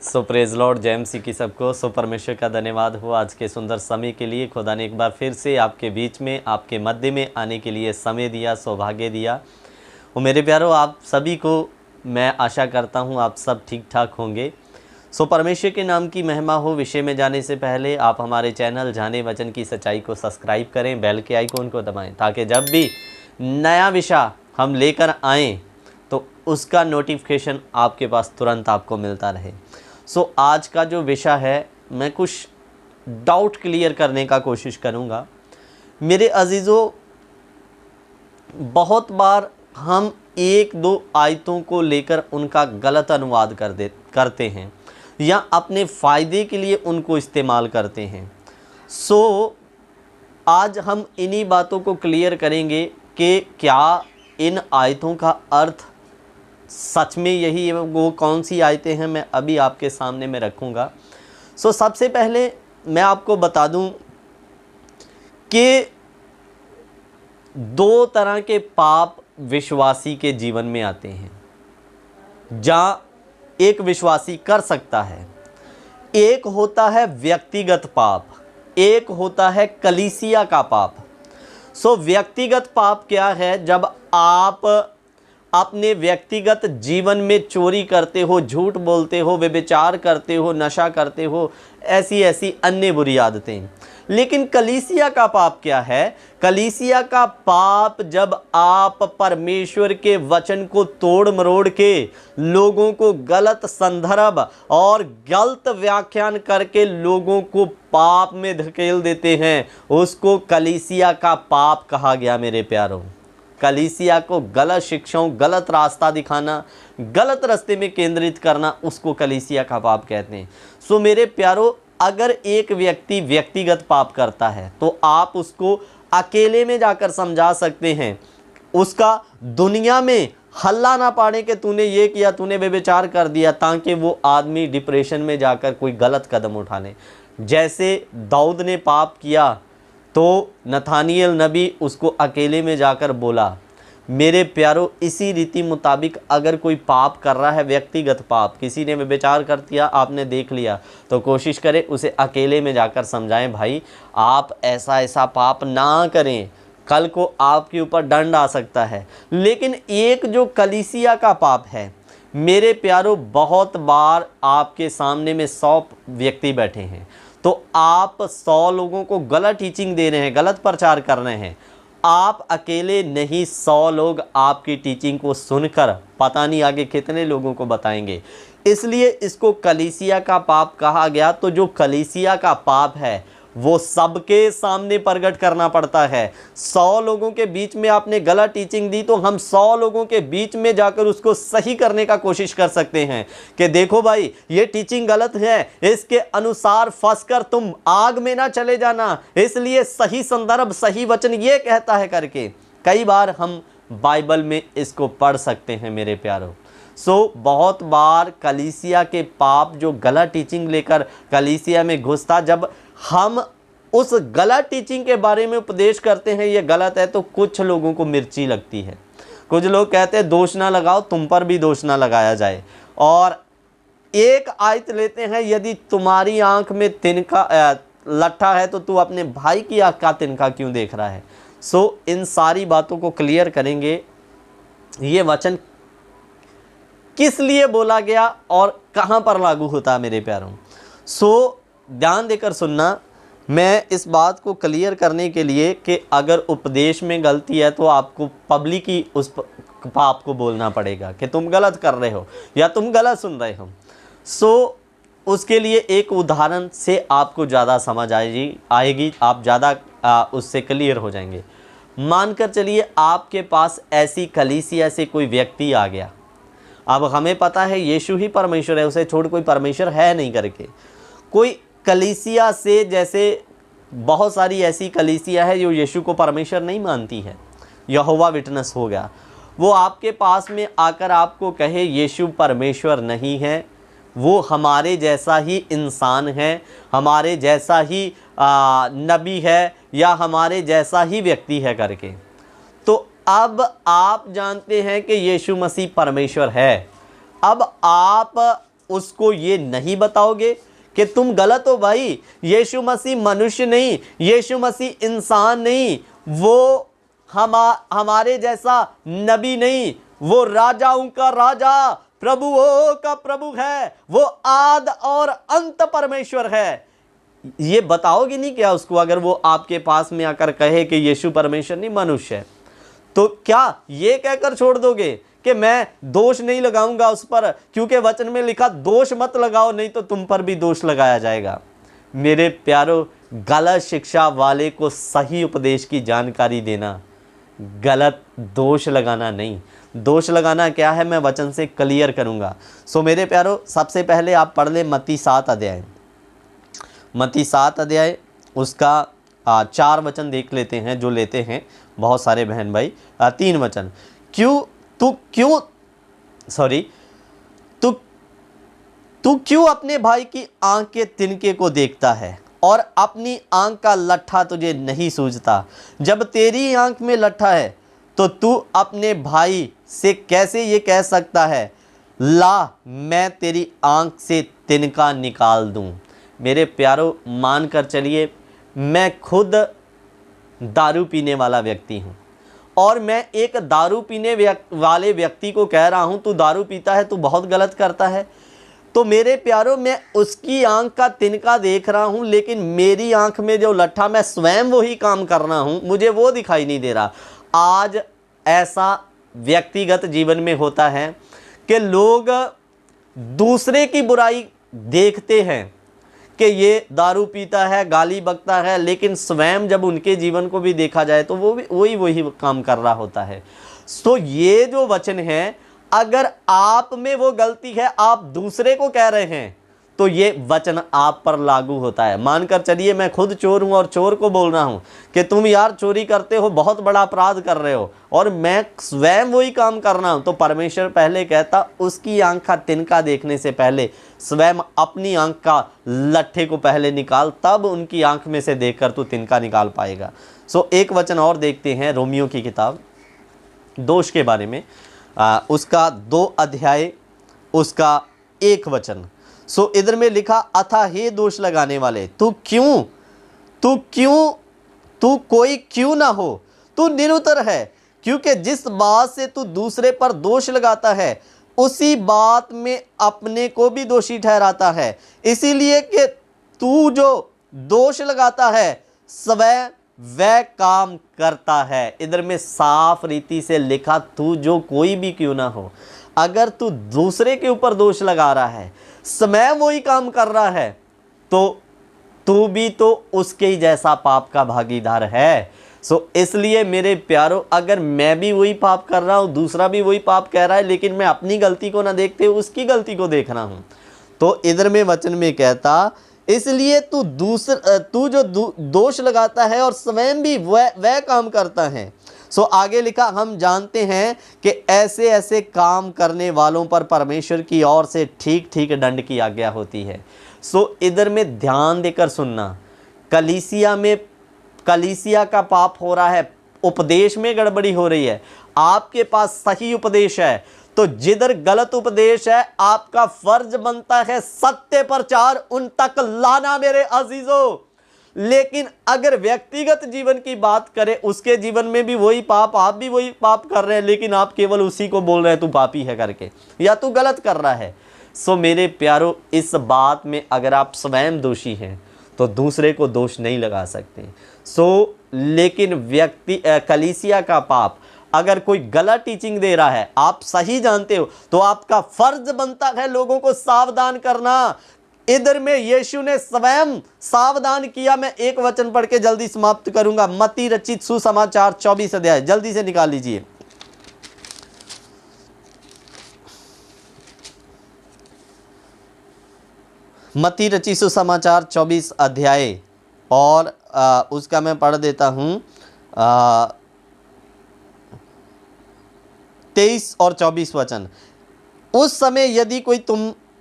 सो praise Lord, जय मसीह की सबको। सो परमेश्वर का धन्यवाद हो आज के सुंदर समय के लिए। खुदा ने एक बार फिर से आपके बीच में, आपके मध्य में आने के लिए समय दिया, सौभाग्य दिया। वो मेरे प्यारों, आप सभी को मैं आशा करता हूँ आप सब ठीक ठाक होंगे। सो परमेश्वर के नाम की महिमा हो। विषय में जाने से पहले आप हमारे चैनल जाने वचन की सच्चाई को सब्सक्राइब करें, बेल के आइकॉन को दबाएं, ताकि जब भी नया विषय हम लेकर आएँ तो उसका नोटिफिकेशन आपके पास तुरंत आपको मिलता रहे। सो आज का जो विषय है, मैं कुछ डाउट क्लियर करने का कोशिश करूँगा। मेरे अजीज़ों, बहुत बार हम एक दो आयतों को लेकर उनका गलत अनुवाद करते हैं या अपने फ़ायदे के लिए उनको इस्तेमाल करते हैं। सो आज हम इन्हीं बातों को क्लियर करेंगे कि क्या इन आयतों का अर्थ सच में यही है, वो कौन सी आयतें हैं, मैं अभी आपके सामने में रखूँगा। सो सबसे पहले मैं आपको बता दूं कि दो तरह के पाप विश्वासी के जीवन में आते हैं, जहाँ एक विश्वासी कर सकता है। एक होता है व्यक्तिगत पाप, एक होता है कलीसिया का पाप। सो व्यक्तिगत पाप क्या है? जब आप अपने व्यक्तिगत जीवन में चोरी करते हो, झूठ बोलते हो, व्यभिचार करते हो, नशा करते हो, ऐसी अन्य बुरी आदतें। लेकिन कलीसिया का पाप क्या है? कलीसिया का पाप जब आप परमेश्वर के वचन को तोड़ मरोड़ के लोगों को गलत संदर्भ और गलत व्याख्यान करके लोगों को पाप में धकेल देते हैं, उसको कलीसिया का पाप कहा गया। मेरे प्यारों, कलीसिया को गलत शिक्षाओं, गलत रास्ता दिखाना, गलत रास्ते में केंद्रित करना, उसको कलीसिया का पाप कहते हैं। सो मेरे प्यारों, अगर एक व्यक्ति व्यक्तिगत पाप करता है तो आप उसको अकेले में जाकर समझा सकते हैं, उसका दुनिया में हल्ला ना पाड़े कि तूने ये किया, तूने व्यभिचार कर दिया, ताकि वो आदमी डिप्रेशन में जाकर कोई गलत कदम उठा ले। जैसे दाऊद ने पाप किया तो नथानिएल नबी उसको अकेले में जाकर बोला। मेरे प्यारों, इसी रीति मुताबिक अगर कोई पाप कर रहा है, व्यक्तिगत पाप, किसी ने विचार कर दिया, आपने देख लिया, तो कोशिश करें उसे अकेले में जाकर समझाएं, भाई आप ऐसा ऐसा पाप ना करें, कल को आपके ऊपर दंड आ सकता है। लेकिन एक जो कलीसिया का पाप है, मेरे प्यारों, बहुत बार आपके सामने में 100 व्यक्ति बैठे हैं तो आप 100 लोगों को गलत टीचिंग दे रहे हैं, गलत प्रचार कर रहे हैं। आप अकेले नहीं, 100 लोग आपकी टीचिंग को सुनकर पता नहीं आगे कितने लोगों को बताएंगे। इसलिए इसको कलीसिया का पाप कहा गया। तो जो कलीसिया का पाप है वो सबके सामने प्रकट करना पड़ता है। 100 लोगों के बीच में आपने गलत टीचिंग दी तो हम 100 लोगों के बीच में जाकर उसको सही करने का कोशिश कर सकते हैं कि देखो भाई, ये टीचिंग गलत है, इसके अनुसार फंसकर तुम आग में ना चले जाना, इसलिए सही संदर्भ, सही वचन ये कहता है करके कई बार हम बाइबल में इसको पढ़ सकते हैं। मेरे प्यारों, सो बहुत बार कलीसिया के पाप जो गलत टीचिंग लेकर कलीसिया में घुसता, जब हम उस गलत टीचिंग के बारे में उपदेश करते हैं ये गलत है, तो कुछ लोगों को मिर्ची लगती है। कुछ लोग कहते हैं दोष ना लगाओ, तुम पर भी दोष ना लगाया जाए। और एक आयत लेते हैं, यदि तुम्हारी आंख में तिनका लट्ठा है तो तू अपने भाई की आंख का तिनका क्यों देख रहा है। सो इन सारी बातों को क्लियर करेंगे, ये वचन किस लिए बोला गया और कहां पर लागू होता है। मेरे प्यारों, सो ध्यान देकर सुनना। मैं इस बात को क्लियर करने के लिए कि अगर उपदेश में गलती है तो आपको पब्लिक ही उस पाप को बोलना पड़ेगा कि तुम गलत कर रहे हो या तुम गलत सुन रहे हो। सो उसके लिए एक उदाहरण से आपको ज़्यादा समझ आएगी, आप ज़्यादा उससे क्लियर हो जाएंगे। मानकर चलिए आपके पास ऐसी कलीसिया से कोई व्यक्ति आ गया। अब हमें पता है यीशु ही परमेश्वर है, उसे छोड़ कोई परमेश्वर है नहीं करके। कोई कलीसिया से, जैसे बहुत सारी ऐसी कलीसिया है जो यीशु को परमेश्वर नहीं मानती है, यहोवा विटनेस हो गया, वो आपके पास में आकर आपको कहे यीशु परमेश्वर नहीं है, वो हमारे जैसा ही इंसान है, हमारे जैसा ही नबी है या हमारे जैसा ही व्यक्ति है करके, तो अब आप जानते हैं कि यीशु मसीह परमेश्वर है। अब आप उसको ये नहीं बताओगे कि तुम गलत हो भाई, यीशु मसीह मनुष्य नहीं, यीशु मसीह इंसान नहीं, वो हमारे जैसा नबी नहीं, वो राजाओं का राजा, प्रभुओं का प्रभु है, वो आद और अंत परमेश्वर है। ये बताओगे नहीं क्या उसको? अगर वो आपके पास में आकर कहे कि यीशु परमेश्वर नहीं मनुष्य है, तो क्या ये कहकर छोड़ दोगे कि मैं दोष नहीं लगाऊंगा उस पर, क्योंकि वचन में लिखा दोष मत लगाओ नहीं तो तुम पर भी दोष लगाया जाएगा। मेरे प्यारो, गलत शिक्षा वाले को सही उपदेश की जानकारी देना, गलत दोष लगाना नहीं। दोष लगाना क्या है, मैं वचन से क्लियर करूंगा। सो मेरे प्यारो, सबसे पहले आप पढ़ ले मत्ती 7 अध्याय, मत्ती 7 अध्याय उसका 4 वचन देख लेते हैं, जो लेते हैं बहुत सारे बहन भाई। 3 वचन, तू क्यों अपने भाई की आंख के तिनके को देखता है और अपनी आंख का लट्ठा तुझे नहीं सूझता? जब तेरी आंख में लट्ठा है तो तू अपने भाई से कैसे ये कह सकता है, ला मैं तेरी आंख से तिनका निकाल दूं? मेरे प्यारो, मान कर चलिए, मैं खुद दारू पीने वाला व्यक्ति हूं और मैं एक दारू पीने वाले व्यक्ति को कह रहा हूं तू दारू पीता है, तू बहुत गलत करता है। तो मेरे प्यारो, मैं उसकी आंख का तिनका देख रहा हूं, लेकिन मेरी आंख में जो लट्ठा, मैं स्वयं वही काम कर रहा हूं, मुझे वो दिखाई नहीं दे रहा। आज ऐसा व्यक्तिगत जीवन में होता है कि लोग दूसरे की बुराई देखते हैं कि ये दारू पीता है, गाली बकता है, लेकिन स्वयं जब उनके जीवन को भी देखा जाए तो वो भी वही काम कर रहा होता है। तो ये जो वचन है, अगर आप में वो गलती है, आप दूसरे को कह रहे हैं, तो ये वचन आप पर लागू होता है। मानकर चलिए मैं खुद चोर हूं और चोर को बोल रहा हूं कि तुम यार चोरी करते हो, बहुत बड़ा अपराध कर रहे हो, और मैं स्वयं वही काम कर रहा हूं, तो परमेश्वर पहले कहता उसकी आंख का तिनका देखने से पहले स्वयं अपनी आंख का लट्ठे को पहले निकाल, तब उनकी आंख में से देखकर तू तिनका निकाल पाएगा। सो एक वचन और देखते हैं, रोमियो की किताब दोष के बारे में, उसका 2 अध्याय उसका 1 वचन। सो इधर में लिखा, अथा हे दोष लगाने वाले, तू कोई क्यों ना हो, तू निरुत्तर है, क्योंकि जिस बात से तू दूसरे पर दोष लगाता है उसी बात में अपने को भी दोषी ठहराता है। इसीलिए कि तू जो दोष लगाता है स्वयं वह काम करता है। इधर में साफ रीति से लिखा, तू जो कोई भी क्यों ना हो, अगर तू दूसरे के ऊपर दोष लगा रहा है, स्वयं वही काम कर रहा है, तो तू भी तो उसके ही जैसा पाप का भागीदार है। सो इसलिए मेरे प्यारो, अगर मैं भी वही पाप कर रहा हूं, दूसरा भी वही पाप कह रहा है, लेकिन मैं अपनी गलती को ना देखते हुए उसकी गलती को देख रहा हूं, तो इधर में वचन में कहता, इसलिए तू जो दोष लगाता है और स्वयं भी वह काम करता है। सो आगे लिखा, हम जानते हैं कि ऐसे ऐसे काम करने वालों पर परमेश्वर की ओर से ठीक ठीक दंड की आज्ञा होती है। सो इधर में ध्यान देकर सुनना, कलीसिया का पाप हो रहा है, उपदेश में गड़बड़ी हो रही है, आपके पास सही उपदेश है, तो जिधर गलत उपदेश है आपका फर्ज बनता है सत्य प्रचार उन तक लाना मेरे अजीजों। लेकिन अगर व्यक्तिगत जीवन की बात करें, उसके जीवन में भी वही पाप, आप भी वही पाप कर रहे हैं, लेकिन आप केवल उसी को बोल रहे हैं तू पापी है करके, या तू गलत कर रहा है। सो मेरे प्यारो, इस बात में अगर आप स्वयं दोषी हैं तो दूसरे को दोष नहीं लगा सकते। सो लेकिन कलीसिया का पाप, अगर कोई गलत टीचिंग दे रहा है, आप सही जानते हो, तो आपका फर्ज बनता है लोगों को सावधान करना। इधर में यीशु ने स्वयं सावधान किया। मैं एक वचन पढ़ के जल्दी समाप्त करूंगा, मत्ती रचित सुसमाचार 24 अध्याय, जल्दी से निकाल लीजिए। मत्ती रचित सुसमाचार 24 अध्याय और उसका मैं पढ़ देता हूं 23 और 24 वचन। उस समय यदि कोई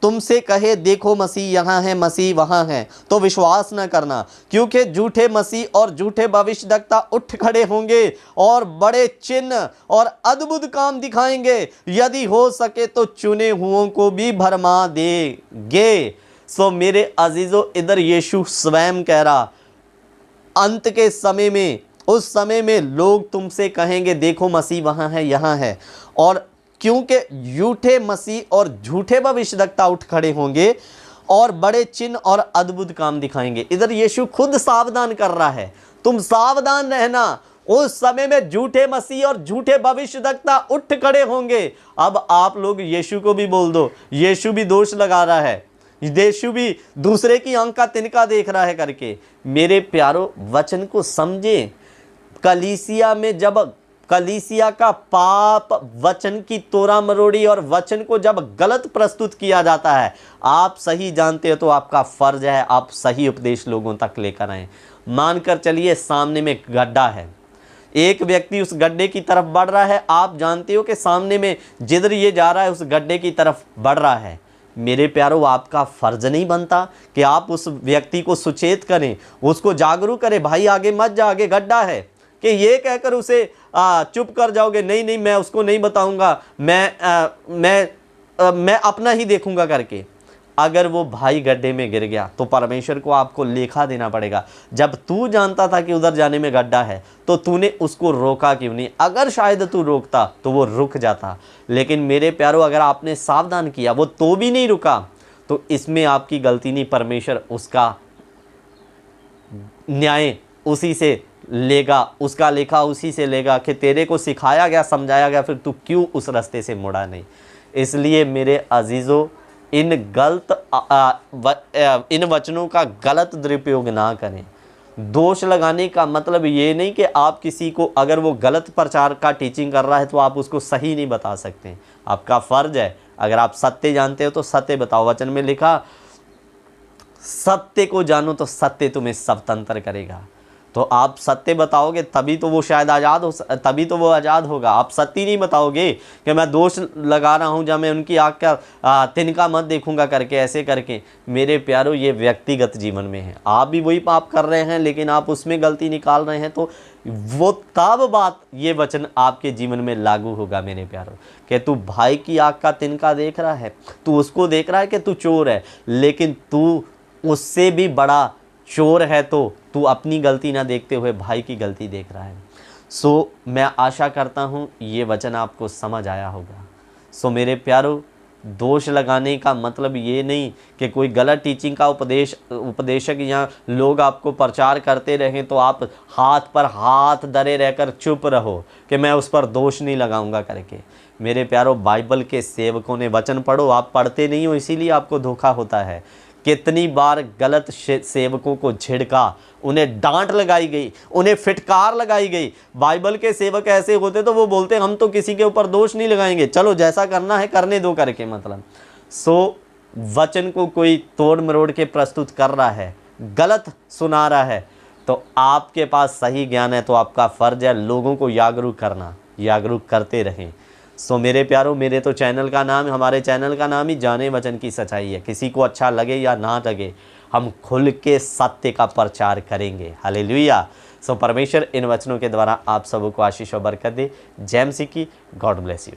तुमसे कहे देखो मसीह यहाँ है, मसीह वहाँ है, तो विश्वास न करना, क्योंकि झूठे मसीह और झूठे भविष्यद्वक्ता उठ खड़े होंगे और बड़े चिन्ह और अद्भुत काम दिखाएंगे, यदि हो सके तो चुने हुओं को भी भरमा देंगे। सो मेरे अजीजों, इधर यीशु स्वयं कह रहा, अंत के समय में, उस समय में लोग तुमसे कहेंगे देखो मसीह वहाँ है, यहाँ है, और क्योंकि झूठे मसीह और झूठे भविष्यद्वक्ता उठ खड़े होंगे और बड़े चिन्ह और अद्भुत काम दिखाएंगे। इधर यीशु खुद सावधान कर रहा है, तुम सावधान रहना, उस समय में झूठे मसीह और झूठे भविष्यद्वक्ता उठ खड़े होंगे। अब आप लोग यीशु को भी बोल दो, यीशु भी दोष लगा रहा है, यीशु भी दूसरे की आंख का तिनका देख रहा है करके। मेरे प्यारो, वचन को समझे। कलीसिया में जब कलीसिया का पाप वचन की तोड़ा मरोड़ी और वचन को जब गलत प्रस्तुत किया जाता है, आप सही जानते हो तो आपका फर्ज है आप सही उपदेश लोगों तक लेकर आए। मानकर चलिए सामने में गड्ढा है, एक व्यक्ति उस गड्ढे की तरफ बढ़ रहा है, आप जानते हो कि सामने में जिधर ये जा रहा है उस गड्ढे की तरफ बढ़ रहा है। मेरे प्यारो, आपका फर्ज नहीं बनता कि आप उस व्यक्ति को सुचेत करें, उसको जागरूक करें, भाई आगे मत जा, आगे गड्ढा है, कि ये कहकर उसे चुप कर जाओगे, नहीं नहीं मैं उसको नहीं बताऊंगा, मैं अपना ही देखूंगा करके। अगर वो भाई गड्ढे में गिर गया तो परमेश्वर को आपको लेखा देना पड़ेगा। जब तू जानता था कि उधर जाने में गड्ढा है तो तूने उसको रोका क्यों नहीं? अगर शायद तू रोकता तो वो रुक जाता। लेकिन मेरे प्यारो, अगर आपने सावधान किया, वो तो भी नहीं रुका, तो इसमें आपकी गलती नहीं, परमेश्वर उसका न्याय उसी से लेगा, उसका लेखा उसी से लेगा कि तेरे को सिखाया गया, समझाया गया, फिर तू क्यों उस रास्ते से मुड़ा नहीं। इसलिए मेरे अजीज़ों, इन वचनों का गलत दुरुपयोग ना करें। दोष लगाने का मतलब ये नहीं कि आप किसी को, अगर वो गलत प्रचार का टीचिंग कर रहा है तो आप उसको सही नहीं बता सकते। आपका फ़र्ज है, अगर आप सत्य जानते हो तो सत्य बताओ। वचन में लिखा, सत्य को जानो तो सत्य तुम्हें स्वतंत्र करेगा। तो आप सत्य बताओगे तभी तो वो शायद तभी तो वो आज़ाद होगा। आप सत्य नहीं बताओगे कि मैं दोष लगा रहा हूँ, जब मैं उनकी आँख का तिनका मत देखूंगा करके, ऐसे करके। मेरे प्यारो, ये व्यक्तिगत जीवन में है, आप भी वही पाप कर रहे हैं लेकिन आप उसमें गलती निकाल रहे हैं, तो वो तब बात, ये वचन आपके जीवन में लागू होगा मेरे प्यारो, कि तू भाई की आँख का तिनका देख रहा है, तू उसको देख रहा है कि तू चोर है, लेकिन तू उससे भी बड़ा चोर है, तो तू अपनी गलती ना देखते हुए भाई की गलती देख रहा है। सो मैं आशा करता हूँ ये वचन आपको समझ आया होगा। सो मेरे प्यारो, दोष लगाने का मतलब ये नहीं कि कोई गलत टीचिंग का उपदेशक या लोग आपको प्रचार करते रहें तो आप हाथ पर हाथ धरे रहकर चुप रहो कि मैं उस पर दोष नहीं लगाऊंगा करके। मेरे प्यारो, बाइबल के सेवकों ने, वचन पढ़ो, आप पढ़ते नहीं हो इसीलिए आपको धोखा होता है। कितनी बार गलत सेवकों को झिड़का, उन्हें डांट लगाई गई, उन्हें फिटकार लगाई गई। बाइबल के सेवक ऐसे होते तो वो बोलते हम तो किसी के ऊपर दोष नहीं लगाएंगे, चलो जैसा करना है करने दो करके। मतलब वचन को कोई तोड़ मरोड़ के प्रस्तुत कर रहा है, गलत सुना रहा है, तो आपके पास सही ज्ञान है तो आपका फ़र्ज है लोगों को जागरूक करना, जागरूक करते रहें। मेरे प्यारो, मेरे तो चैनल का नाम, हमारे चैनल का नाम ही जाने वचन की सच्चाई है। किसी को अच्छा लगे या ना लगे, हम खुल के सत्य का प्रचार करेंगे। हालेलुया। परमेश्वर इन वचनों के द्वारा आप सबको आशीष और बरकत दे। जय मसीह की। God bless you.